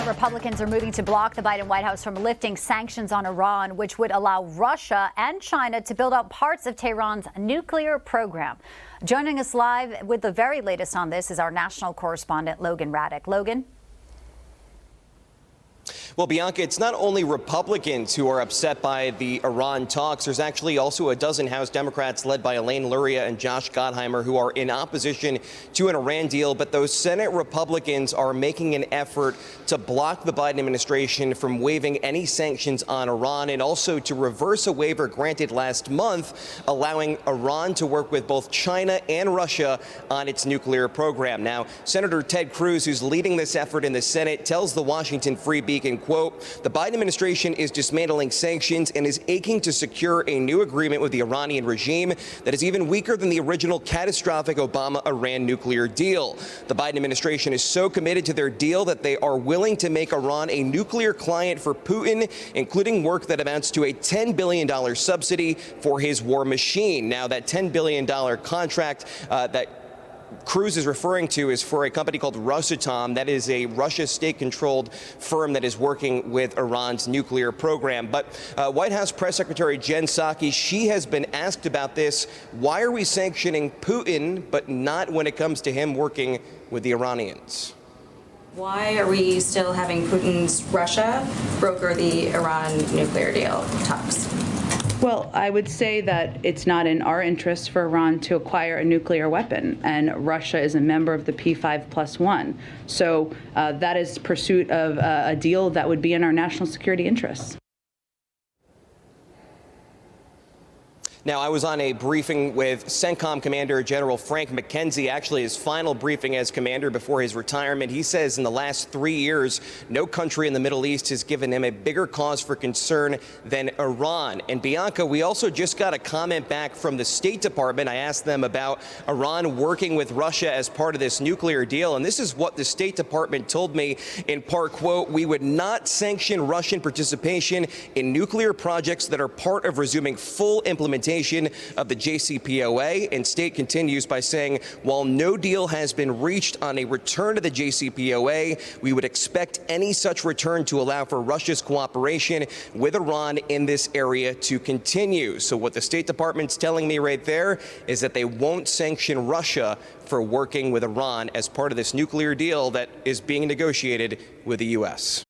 Senate Republicans are moving to block the Biden White House from lifting sanctions on Iran, which would allow Russia and China to build up parts of Tehran's nuclear program. Joining us live with the very latest on this is our national correspondent, Logan Ratick. Logan? Well, Bianca, it's not only Republicans who are upset by the Iran talks. There's actually also a dozen House Democrats led by Elaine Luria and Josh Gottheimer who are in opposition to an Iran deal. But those Senate Republicans are making an effort to block the Biden administration from waiving any sanctions on Iran and also to reverse a waiver granted last month, allowing Iran to work with both China and Russia on its nuclear program. Now, Senator Ted Cruz, who's leading this effort in the Senate, tells the Washington Free Beacon, quote, "The Biden administration is dismantling sanctions and is aching to secure a new agreement with the Iranian regime that is even weaker than the original catastrophic Obama-Iran nuclear deal. The Biden administration is so committed to their deal that they are willing to make Iran a nuclear client for Putin, including work that amounts to a $10 billion subsidy for his war machine." Now, that $10 billion contract that Cruz is referring to is for a company called Rosatom. That is a Russia state-controlled firm that is working with Iran's nuclear program. But White House Press Secretary Jen Psaki, she has been asked about this. Why are we sanctioning Putin, but not when it comes to him working with the Iranians? Why are we still having Putin's Russia broker the Iran nuclear deal talks? Well, I would say that it's not in our interest for Iran to acquire a nuclear weapon, and Russia is a member of the P5+1. So that is pursuit of a deal that would be in our national security interests. Now, I was on a briefing with CENTCOM Commander General Frank McKenzie, actually his final briefing as commander before his retirement. He says in the last 3 years, no country in the Middle East has given him a bigger cause for concern than Iran. And Bianca, we also just got a comment back from the State Department. I asked them about Iran working with Russia as part of this nuclear deal. And this is what the State Department told me in part, quote, "We would not sanction Russian participation in nuclear projects that are part of resuming full implementation of the JCPOA." And State continues by saying, while no deal has been reached on a return to the JCPOA, we would expect any such return to allow for Russia's cooperation with Iran in this area to continue. So what the State Department's telling me right there is that they won't sanction Russia for working with Iran as part of this nuclear deal that is being negotiated with the U.S.